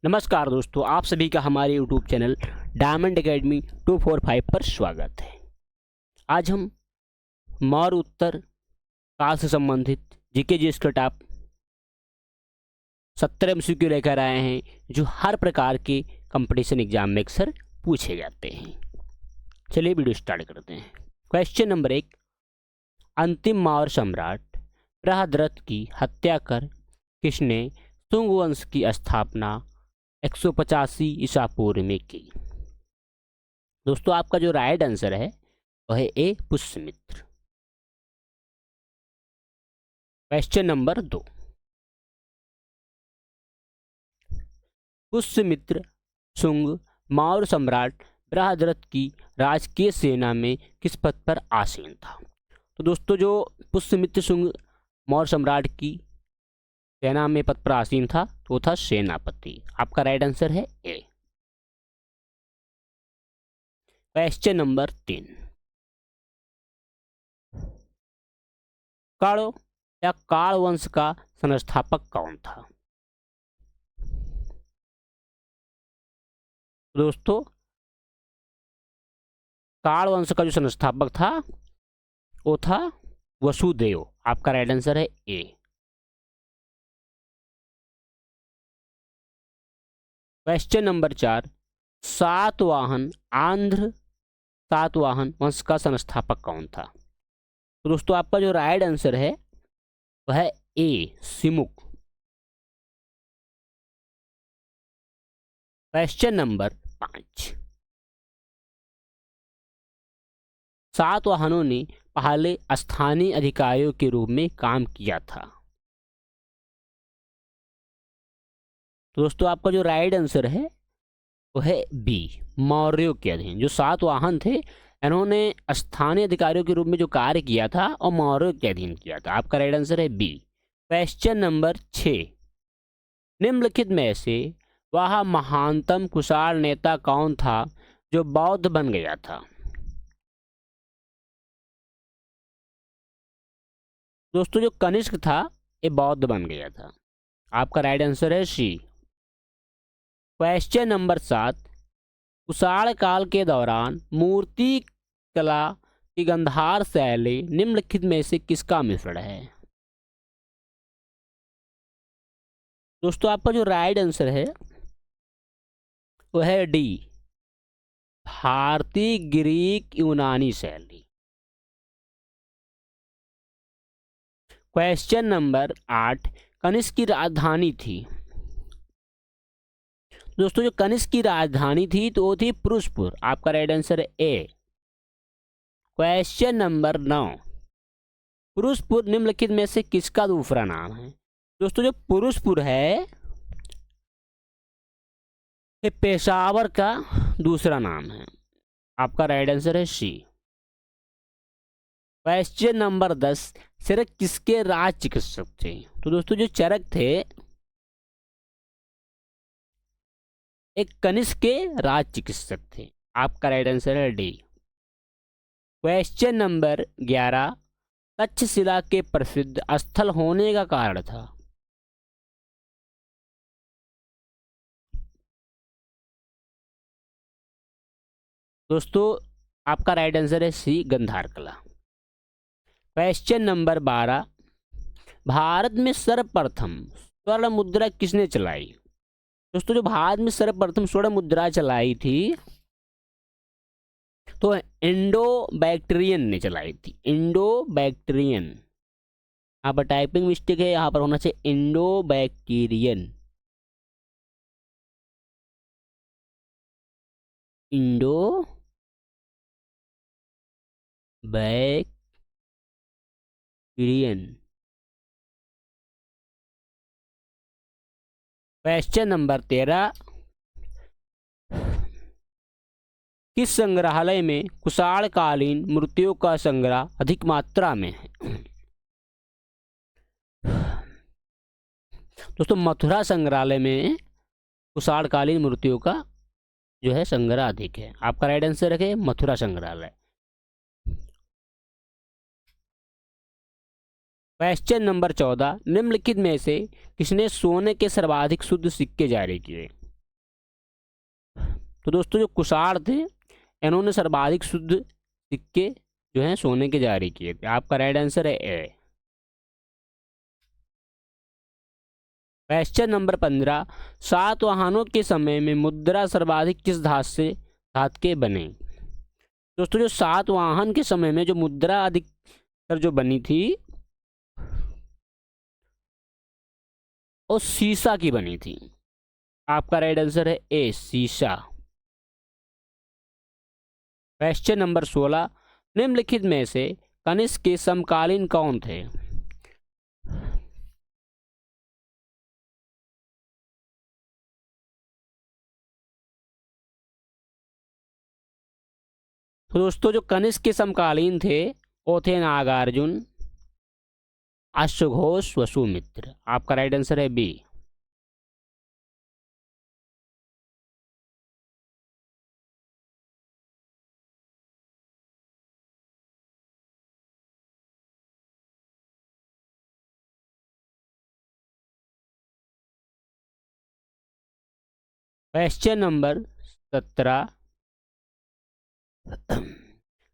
नमस्कार दोस्तों, आप सभी का हमारे यूट्यूब चैनल डायमंड एकेडमी 245 पर स्वागत है। आज हम मौर्य उत्तर काल से संबंधित जीके जीएस का टॉप 70 एमसीक्यू लेकर आए हैं, जो हर प्रकार के कंपटीशन एग्जाम में अक्सर पूछे जाते हैं। चलिए वीडियो स्टार्ट करते हैं। क्वेश्चन नंबर 1, अंतिम मौर्य सम्राट बृहद्रथ की हत्या कर किसने शुंग वंश की स्थापना 185 ईसा पूर्व में की? दोस्तों, आपका जो राइट आंसर है वह है ए, पुष्यमित्र। क्वेश्चन नंबर 2, पुष्यमित्र शुंग मौर्य सम्राट बृहद्रथ की राजकीय सेना में किस पद पर आसीन था? तो दोस्तों, जो पुष्यमित्र शुंग मौर्य सम्राट की सेना में पद पर आसीन था तो वो था सेनापति। आपका राइट आंसर है ए। क्वेश्चन नंबर 3, कालो या काल वंश का संस्थापक कौन था? दोस्तों, काल वंश का जो संस्थापक था वो था वसुदेव। आपका राइट आंसर है ए। क्वेश्चन नंबर 4, सातवाहन आंध्र सातवाहन वंश का संस्थापक कौन था? तो दोस्तों, आपका जो राइट आंसर है वह है ए, सिमुक। क्वेश्चन नंबर 5, सातवाहनों ने पहले स्थानीय अधिकारियों के रूप में काम किया था। तो दोस्तों, आपका जो राइट आंसर है वो है बी, मौर्यों के अधीन। जो सातवाहन थे इन्होंने स्थानीय अधिकारियों के रूप में जो कार्य किया था और मौर्यों के अधीन किया था। आपका राइट आंसर है बी। क्वेश्चन नंबर 6, निम्नलिखित में से वह महानतम कुषाण नेता कौन था जो बौद्ध बन गया था? दोस्तों, जो कनिष्क था ये बौद्ध बन गया था। आपका राइट आंसर है सी। क्वेश्चन नंबर 7, कुषाण काल के दौरान मूर्ति कला की गंधार शैली निम्नलिखित में से किसका मिश्रण है? दोस्तों, आपका जो राइट आंसर है वो है डी, भारतीय ग्रीक यूनानी शैली। क्वेश्चन नंबर 8, कनिष्क की राजधानी थी। दोस्तों, जो कनिष्क की राजधानी थी तो वो थी पुरुषपुर। आपका राइट आंसर है ए। क्वेश्चन नंबर 9, पुरुषपुर निम्नलिखित में से किसका दूसरा नाम है? दोस्तों, जो पुरुषपुर है ये पेशावर का दूसरा नाम है। आपका राइट आंसर है सी। क्वेश्चन नंबर 10, चरक किसके राज चिकित्सक थे? तो दोस्तों, जो चरक थे एक कनिष्क के राज चिकित्सक थे। आपका राइट आंसर है डी। क्वेश्चन नंबर 11, तक्षशिला के प्रसिद्ध स्थल होने का कारण था? दोस्तों, आपका राइट आंसर है सी, गंधार कला। क्वेश्चन नंबर 12, भारत में सर्वप्रथम स्वर्ण मुद्रा किसने चलाई? दोस्तों, जो भारत में सर्वप्रथम स्वर्ण मुद्रा चलाई थी तो इंडो बैक्टीरियन ने चलाई थी। इंडो बैक्टीरियन, यहाँ पर टाइपिंग मिस्टेक है, यहाँ पर होना चाहिए Indo Bactrian. Indo Bactrian. Question number 13, किस संग्रहालय में कुषाण कालीन मूर्तियों का संग्रह अधिक मात्रा में है? दोस्तों, मथुरा संग्रहालय में कुषाण कालीन मूर्तियों का जो है संग्रह अधिक है। आपका राइट आंसर है मथुरा संग्रहालय। क्वेश्चन नंबर 14, निम्नलिखित में से किसने सोने के सर्वाधिक शुद्ध सिक्के जारी किए? तो दोस्तों जो कुषाण थे इन्होंने सर्वाधिक शुद्ध सिक्के जो हैं सोने के जारी किए थे। आपका राइट आंसर है ए। क्वेश्चन नंबर 15, सातवाहनों के समय में मुद्रा सर्वाधिक किस धातु के बने। दोस्तों जो सातवाहन के समय में जो मुद्रा अधिकतर जो बनी थी वो सीसा की बनी थी। आपका राइट आंसर है ए, सीसा। क्वेश्चन नंबर 16, निम्नलिखित में से कनिष्क के समकालीन कौन थे। तो दोस्तों जो कनिष्क के समकालीन थे वो थे नागार्जुन, अश्वघोष, वसुमित्र। आपका राइट आंसर है बी। क्वेश्चन नंबर 17,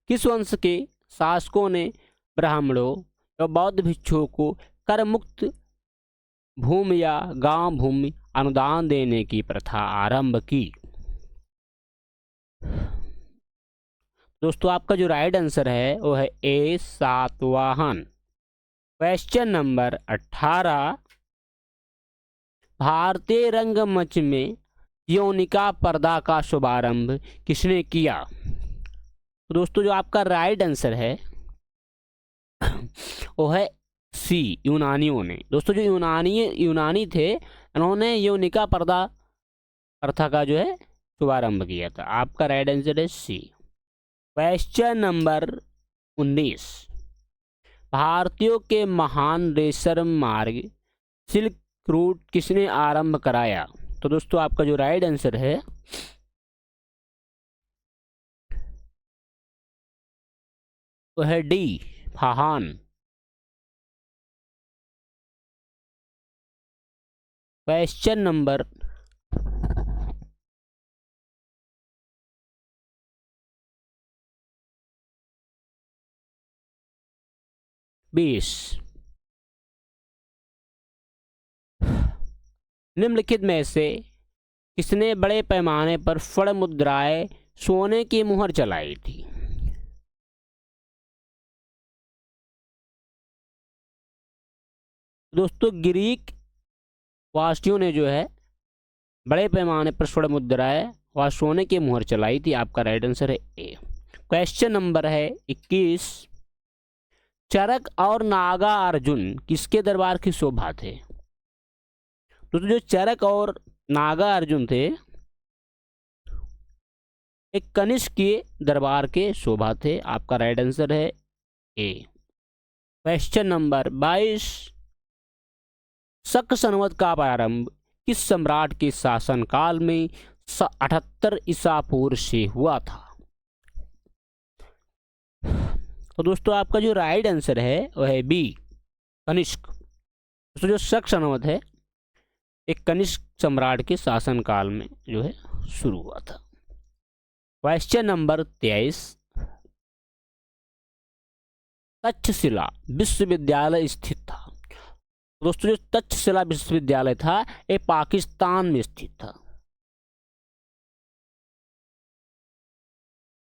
किस वंश के शासकों ने ब्राह्मणों और बौद्ध भिक्षुओं को कर मुक्त भूमि या गांव भूमि अनुदान देने की प्रथा आरंभ की। दोस्तों आपका जो राइट आंसर है वो है ए, सातवाहन। क्वेश्चन नंबर 18, भारतीय रंगमंच में यौनिका पर्दा का शुभारंभ किसने किया। तो दोस्तों जो आपका राइट आंसर है वो है सी, यूनानियों ने। दोस्तों जो यूनानी थे इन्होंने यौनिका पर्दा प्रथा का जो है शुभारंभ किया था। आपका राइट आंसर है सी। क्वेश्चन नंबर 19, भारतीयों के महान रेशम मार्ग सिल्क रूट किसने आरंभ कराया। तो दोस्तों आपका जो राइट आंसर है वो है डी, फाहान। क्वेश्चन नंबर 20, निम्नलिखित में से किसने बड़े पैमाने पर फड़ मुद्राएं सोने की मुहर चलाई थी। दोस्तों ग्रीक वासियों ने जो है बड़े पैमाने पर स्वर्ण मुद्राएं व सोने की मुहर चलाई थी। आपका राइट आंसर है ए। क्वेश्चन नंबर है 21, चरक और नागा अर्जुन किसके दरबार की शोभा थे। दोस्तों जो चरक और नागा अर्जुन थे एक कनिष्क के दरबार के शोभा थे। आपका राइट आंसर है ए। क्वेश्चन नंबर 22, शक संवत का प्रारंभ किस सम्राट के शासनकाल में 78 ईसा पूर्व से हुआ था। तो दोस्तों आपका जो राइट आंसर है वह है बी, कनिष्क। दोस्तों जो शक संवत है एक कनिष्क सम्राट के शासनकाल में जो है शुरू हुआ था। क्वेश्चन नंबर 23, तक्षशिला विश्वविद्यालय स्थित था। दोस्तों जो तक्षशिला विश्वविद्यालय था ये पाकिस्तान में स्थित था।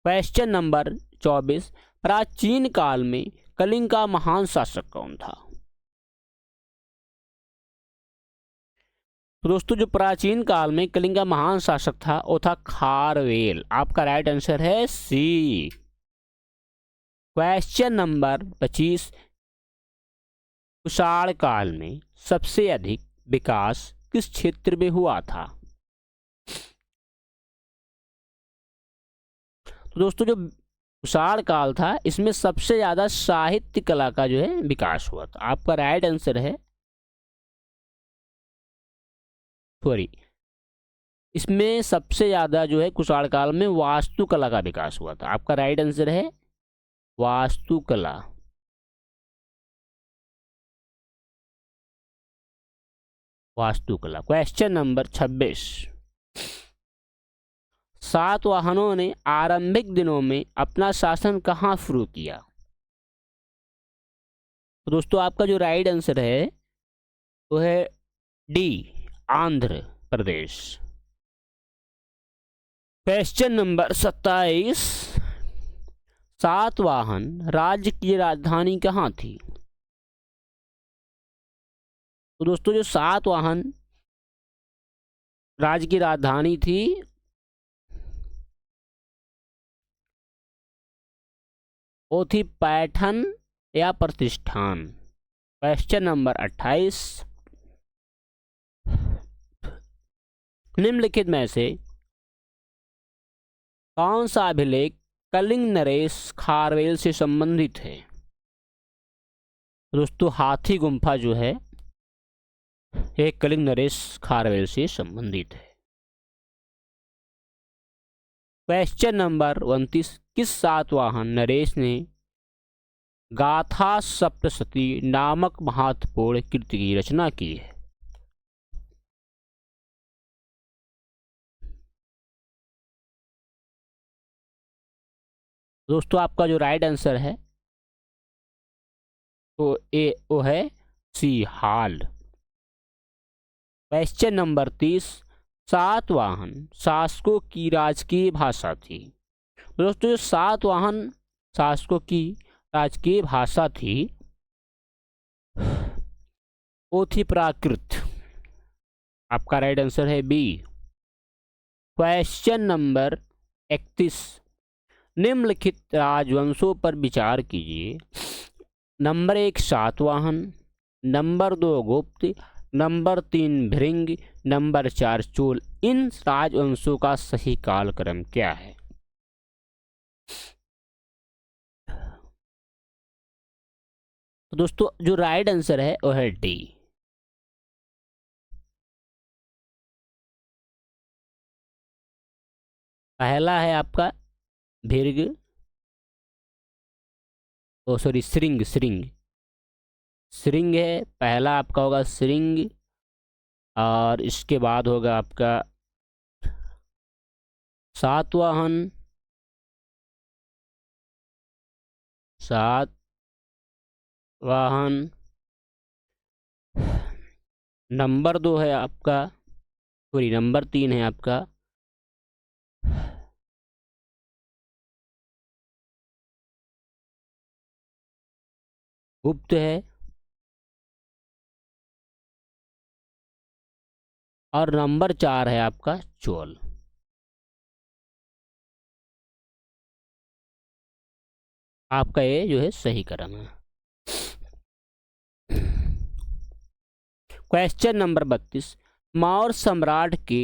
क्वेश्चन नंबर 24, प्राचीन काल में कलिंग का महान शासक कौन था। तो दोस्तों जो प्राचीन काल में कलिंग का महान शासक था वो था खारवेल। आपका राइट आंसर है सी। क्वेश्चन नंबर 25, कुषाण काल में सबसे अधिक विकास किस क्षेत्र में हुआ था। तो दोस्तों जो कुषाण काल था इसमें सबसे ज्यादा साहित्य कला का जो है विकास हुआ था। आपका राइट आंसर है सॉरी इसमें सबसे ज्यादा जो है कुषाण काल में वास्तुकला का विकास हुआ था। आपका राइट आंसर है वास्तुकला। वास्तुकला। क्वेश्चन नंबर 26, सातवाहनों ने आरंभिक दिनों में अपना शासन कहाँ शुरू किया? तो दोस्तों आपका जो राइट आंसर है वो है D, Andhra Pradesh. Question number 27, Satavahana राज्य की राजधानी कहाँ थी? तो दोस्तों जो सातवाहन राज्य की राजधानी थी वो थी पैठन या प्रतिष्ठान। क्वेश्चन नंबर 28, निम्नलिखित में से कौन सा अभिलेख कलिंग नरेश खारवेल से संबंधित है? दोस्तों हाथी गुम्फा जो है ये कलिंग नरेश खारवेल से संबंधित है। क्वेश्चन नंबर 29, किस सातवाहन नरेश ने गाथा सप्तशती नामक महत्वपूर्ण कृति की रचना की है? दोस्तों आपका जो राइट आंसर है तो वो है सी, हाल। क्वेश्चन नंबर 30, सातवाहन शासकों की राजकीय भाषा थी। दोस्तों जो सातवाहन शासकों की राजकीय भाषा थी वो थी प्राकृत। आपका राइट आंसर है बी। क्वेश्चन नंबर 31, निम्नलिखित राजवंशों पर विचार कीजिए। नंबर 1 सातवाहन, नंबर 2 गुप्त, नंबर 3 भृंग, नंबर 4 चोल। इन राजवंशों का सही कालक्रम क्या है? तो दोस्तों जो राइट आंसर है वो है डी। पहला है आपका भृग, ओ सॉरी श्रृंग, श्रृंग श्रृंग है पहला, आपका होगा श्रृंग। और इसके बाद होगा आपका सातवाहन, सातवाहन। नंबर 2 है आपका, सॉरी नंबर 3 है आपका गुप्त है। और नंबर 4 है आपका चोल। आपका ये जो है सही क्रम है। क्वेश्चन नंबर 32, मौर्य सम्राट के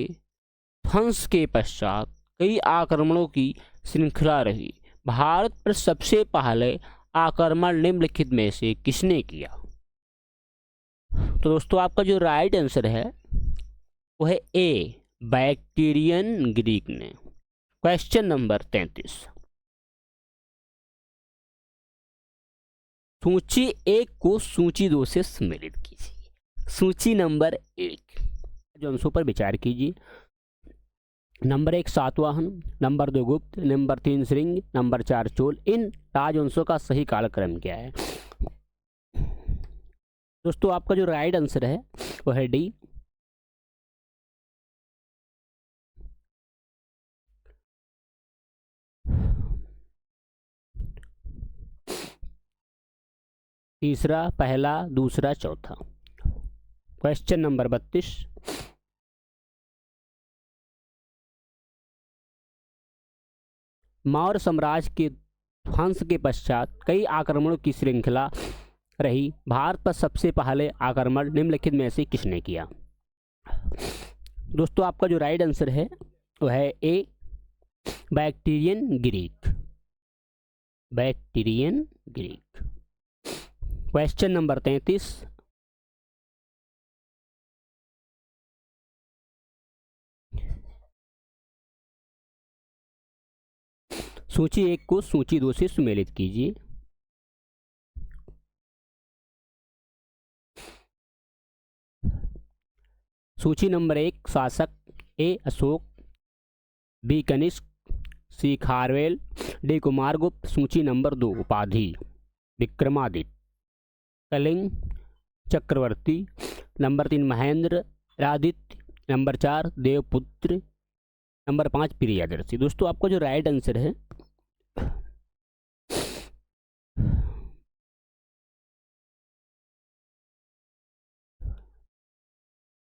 ध्वंस के पश्चात कई आक्रमणों की श्रृंखला रही। भारत पर सबसे पहले आक्रमण निम्नलिखित में से किसने किया? तो दोस्तों आपका जो राइट आंसर है वो है ए, बैक्टीरियन ग्रीक ने। क्वेश्चन नंबर 33, सूची 1 को सूची 2 से सम्मिलित कीजिए। सूची नंबर 1 राजवंशों पर विचार कीजिए। नंबर 1 सातवाहन, नंबर 2 गुप्त, नंबर 3 श्रृंग, नंबर 4 चोल। इन राजवंशों का सही कालक्रम क्या है? दोस्तों आपका जो राइट आंसर है वो है डी। तीसरा, पहला, दूसरा, चौथा। क्वेश्चन नंबर 32, मौर्य साम्राज्य के ध्वंस के पश्चात कई आक्रमणों की श्रृंखला रही। भारत पर सबसे पहले आक्रमण निम्नलिखित में से किसने किया? दोस्तों आपका जो राइट आंसर है वो है A, Bactrian Greek, Bactrian Greek. Question number 33, सूची 1 को सूची 2 से सम्मिलित कीजिए। सूची नंबर 1 शासक A Ashoka, B Kanishka, C Kharavela, D Kumaragupta. सूची नंबर 2 उपाधि Vikramaditya, Kalinga, Chakravarti. Number 3 Mahendra Aditya. Number 4 Devaputra. Number 5 Priyadarshi. दोस्तों आपका जो राइट आंसर है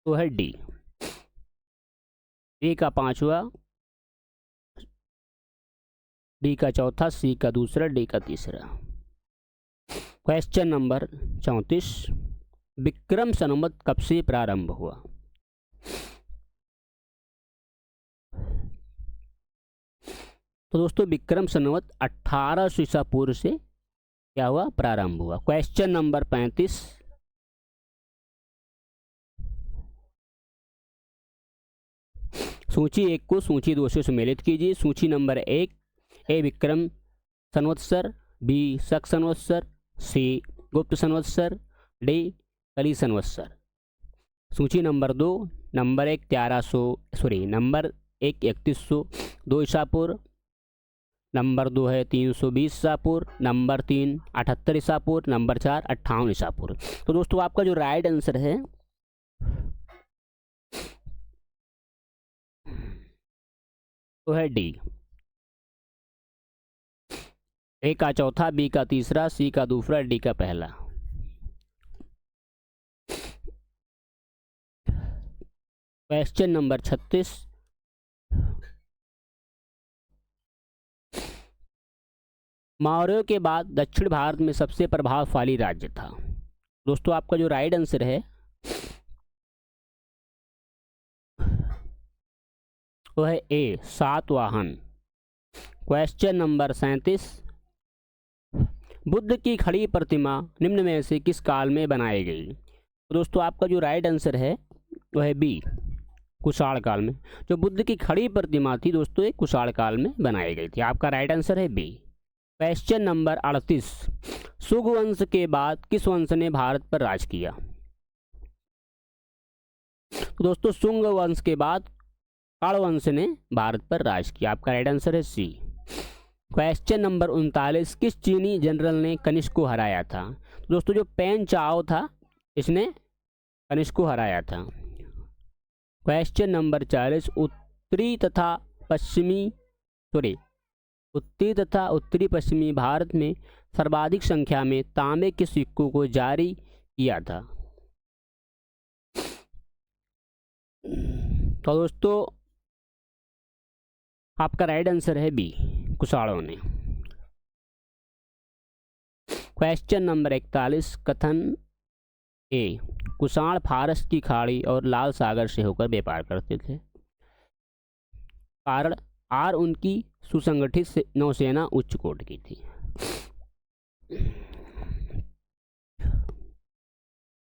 वो है डी। ए का 5वां, बी का 4था, सी का 2रा, डी का 3रा। क्वेश्चन नंबर 34, विक्रम संवत कब से प्रारंभ हुआ? तो दोस्तों विक्रम संवत 1800 ईसा पूर्व से क्या हुआ? प्रारंभ हुआ। क्वेश्चन नंबर 35, सूची 1 को सूची 2 से सम्मिलित कीजिए। सूची नंबर 1, ए विक्रम संवत्सर, बी शक संवत्सर, सी गुप्त संवत्सर, डी कली संवत्सर। सूची नंबर 2, नंबर 1 नंबर 1 3102 ईसा पूर्व, नंबर 2 है 320 ईसा पूर्व, नंबर 3 78 ईसा पूर्व, नंबर 4 58 ईसा पूर्व। तो दोस्तों आपका जो राइट आंसर है वो है डी। ए का 4था, बी का 3रा, सी का 2रा, डी का 1ला। क्वेश्चन नंबर 36, मौर्यों के बाद दक्षिण भारत में सबसे प्रभावशाली राज्य था। दोस्तों आपका जो राइट आंसर है वो है ए सातवाहन। क्वेश्चन नंबर 37, बुद्ध की खड़ी प्रतिमा निम्न में से किस काल में बनाई गई? तो दोस्तों आपका जो राइट आंसर है वो है बी कुषाण काल में। जो बुद्ध की खड़ी प्रतिमा थी दोस्तों ये कुषाण काल में बनाई गई थी। आपका राइट आंसर है बी। क्वेश्चन नंबर 38, शुंग वंश के बाद किस वंश ने भारत पर राज किया? तो दोस्तों शुंग वंश के बाद काल वंश ने भारत पर राज किया। आपका राइट आंसर है सी। क्वेश्चन नंबर 39, किस चीनी जनरल ने कनिष्क को हराया था? दोस्तों जो पेन चाओ था इसने कनिष्क को हराया था। क्वेश्चन नंबर 40, उत्तरी तथा उत्तरी पश्चिमी भारत में सर्वाधिक संख्या में तांबे के सिक्कों को जारी किया था। तो दोस्तों आपका राइट आंसर है बी कुषाणों ने। क्वेश्चन नंबर 41, कथन ए कुषाण फारस की खाड़ी और लाल सागर से होकर व्यापार करते थे। कारण आर उनकी सुसंगठित नौसेना उच्च कोटि की थी।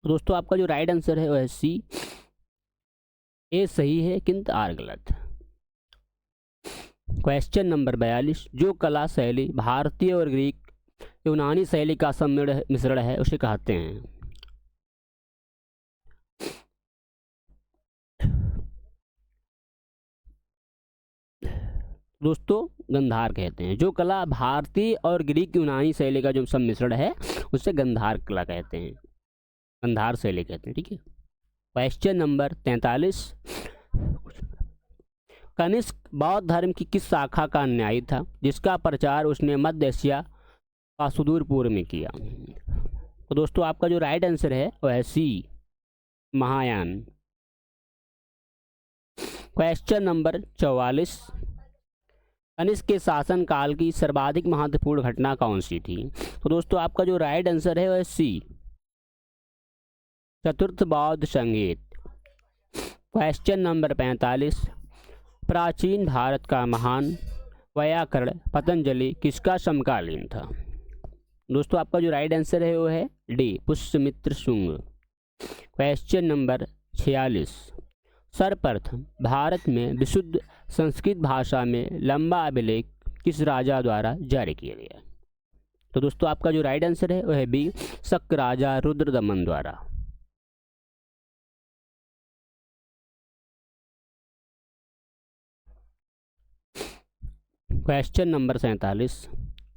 दोस्तों आपका जो राइट आंसर है वह सी। ए सही है किंतु आर गलत। क्वेश्चन नंबर 42, जो कला शैली भारतीय और ग्रीक यूनानी शैली का मिश्रण है उसे कहते हैं? दोस्तों गंधार कहते हैं। जो कला भारतीय और ग्रीक यूनानी शैली का जो सम्मिश्रण है उसे गंधार कला कहते हैं, गंधार शैली कहते हैं। ठीक है। क्वेश्चन नंबर 43, कनिष्क बौद्ध धर्म की किस शाखा का अनुयायी था जिसका प्रचार उसने मध्य एशिया का सुदूर पूर्व में किया? तो दोस्तों आपका जो राइट आंसर है वह है सी महायान। क्वेश्चन नंबर 44, कनिष्क के शासन काल की सर्वाधिक महत्वपूर्ण घटना कौन सी थी? तो दोस्तों आपका जो राइट आंसर है वह सी चतुर्थ बौद्ध संगीत। क्वेश्चन नंबर 45, प्राचीन भारत का महान व्याकरण पतंजलि किसका समकालीन था? दोस्तों आपका जो राइट आंसर है वो है D Pushyamitra Shunga. Question number 46, सर्वप्रथम भारत में विशुद्ध संस्कृत भाषा में लंबा अभिलेख किस राजा द्वारा जारी किया गया? तो दोस्तों आपका जो राइट आंसर है वह है बी शक राजा रुद्रदमन द्वारा। क्वेश्चन नंबर 47,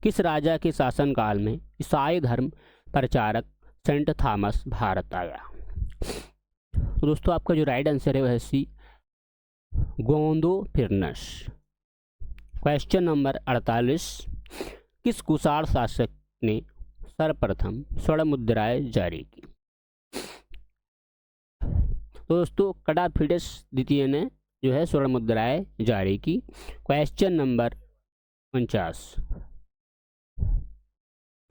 किस राजा के शासनकाल में ईसाई धर्म प्रचारक सेंट थॉमस भारत आया? तो दोस्तों आपका जो राइट आंसर है वह है सी, गोंदोफिरनस। क्वेश्चन नंबर 48, किस कुषाण शासक ने सर्वप्रथम स्वर्ण मुद्राएं जारी की? तो दोस्तों कडाफिडस द्वितीय ने जो है स्वर्ण मुद्राएं जारी की। क्वेश्चन नंबर 49,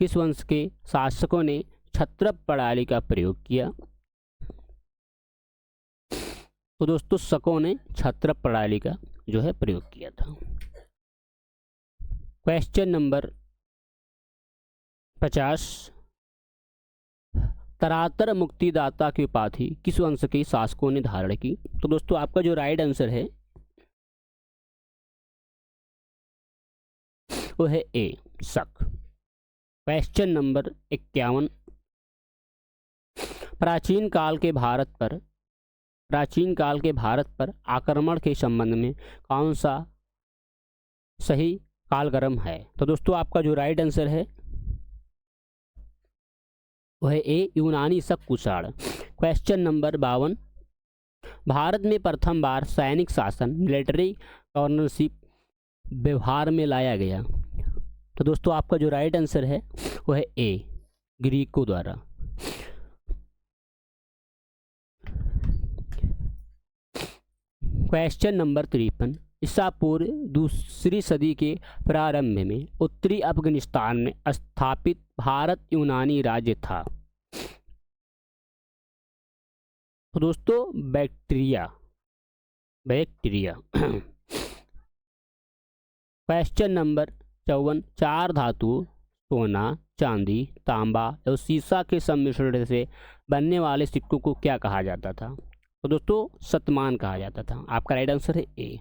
किस वंश के शासकों ने क्षत्रप प्रणाली का प्रयोग किया? तो दोस्तों शकों ने क्षत्रप प्रणाली का जो है प्रयोग किया था। क्वेश्चन नंबर 50, तरातर मुक्तिदाता की उपाधि किस वंश के शासकों ने धारण की? तो दोस्तों आपका जो राइट आंसर है वो है ए, शक। क्वेश्चन नंबर 51, प्राचीन काल के भारत पर आक्रमण के संबंध में कौन सा सही कालक्रम है? तो दोस्तों आपका जो राइट आंसर है वह ए, यूनानी शक कुषाण। क्वेश्चन नंबर 52, भारत में प्रथम बार सैनिक शासन मिलिट्री गवर्नरशिप व्यवहार में लाया गया? तो दोस्तों आपका जो राइट आंसर है वह है ए, ग्रीकों द्वारा। क्वेश्चन नंबर 53, ईसा पूर्व दूसरी सदी के प्रारंभ में उत्तरी अफगानिस्तान में स्थापित भारत यूनानी राज्य था? तो दोस्तों बैक्टीरिया। क्वेश्चन नंबर 54, चार धातु सोना, चांदी, तांबा और सीसा के सम्मिश्रण से बनने वाले सिक्कों को क्या कहा जाता था? तो दोस्तों शतमान कहा जाता था। आपका राइट आंसर है ए,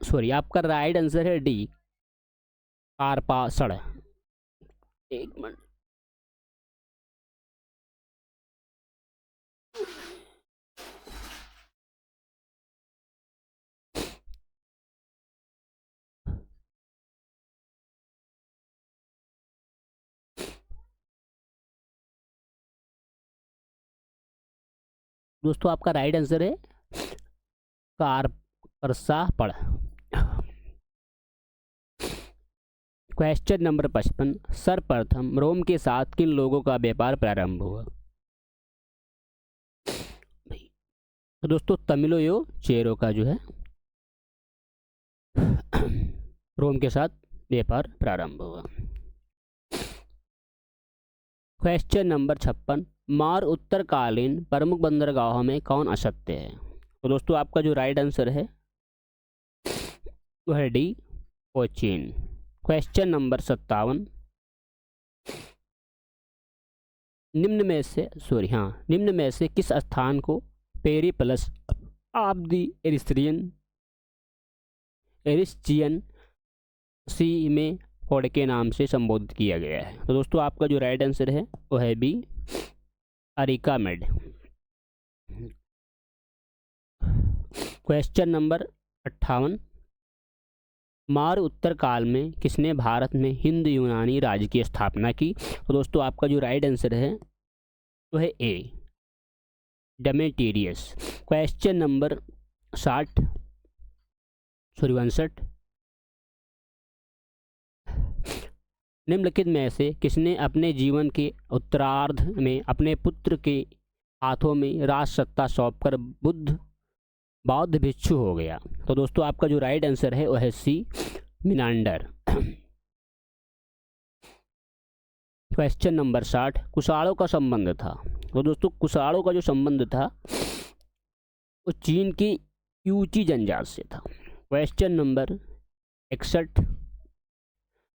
सॉरी आपका राइट आंसर है डी, कार्पासड़। एक मिनट, दोस्तों आपका राइट आंसर है कार्पासड़। क्वेश्चन नंबर 55, सर्वप्रथम रोम के साथ किन लोगों का व्यापार प्रारंभ हुआ? तो दोस्तों तमिलो यो चेरो का जो है रोम के साथ व्यापार प्रारंभ हुआ। क्वेश्चन नंबर 56, मार उत्तरकालीन प्रमुख बंदरगाहों में कौन असत्य है? तो दोस्तों आपका जो राइट आंसर है वह है डी, कोचीन। क्वेश्चन नंबर 57, निम्न में से किस स्थान को पेरिप्लस ऑफ द एरिस्टियन सी में कोड के नाम से संबोधित किया गया है? तो दोस्तों आपका जो राइट आंसर है वो है बी, अरिकामेड। क्वेश्चन नंबर 58, मार उत्तर काल में किसने भारत में हिंद यूनानी राज्य की स्थापना की? तो दोस्तों आपका जो राइट आंसर है वो है ए, डेमेट्रियस। क्वेश्चन नंबर 62, निम्नलिखित में से किसने अपने जीवन के उत्तरार्ध में अपने पुत्र के हाथों में राज सत्ता सौंपकर बौद्ध भिक्षु हो गया? तो दोस्तों आपका जो राइट आंसर है वह है सी, मिनांडर। क्वेश्चन नंबर 60, कुषाणों का संबंध था? तो दोस्तों कुषाणों का जो संबंध था वो चीन की यूची जनजाति से था। क्वेश्चन नंबर 61,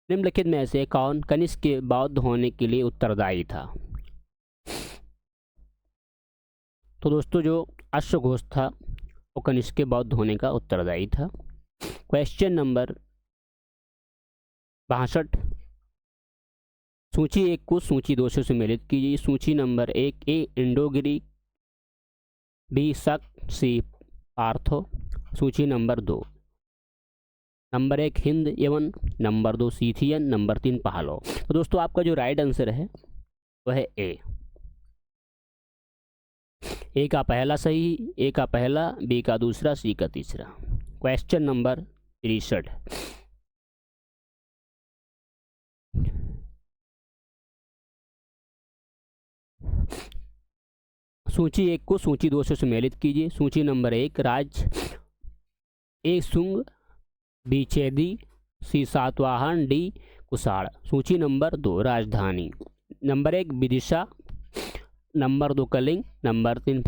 निम्नलिखित में से कौन कनिष्क के बौद्ध होने के लिए उत्तरदायी था? तो दोस्तों जो अश्वघोष था वो कनिष्क के बौद्ध होने का उत्तरदायी था। क्वेश्चन नंबर 62, सूची 1 को सूची 2 से सम्मिलित कीजिए। सूची नंबर 1, ए इंडो ग्रीक, बी शक, सी पार्थो। सूची नंबर 2, नंबर 1 हिंद यवन, नंबर 2 सीथियन, नंबर 3 पहलव। तो दोस्तों आपका जो राइट आंसर है वह है ए का पहला सही, ए का पहला, बी का दूसरा, सी का तीसरा। Question number 63। सूची 1 को सूची 2 से सम्मिलित कीजिए। सूची नंबर 1 राज्य, A Shunga, B Chedi, C Satavahana, D Kushan. सूची नंबर 2 राजधानी, number 1 Vidisha, number 2 Kalinga, number 3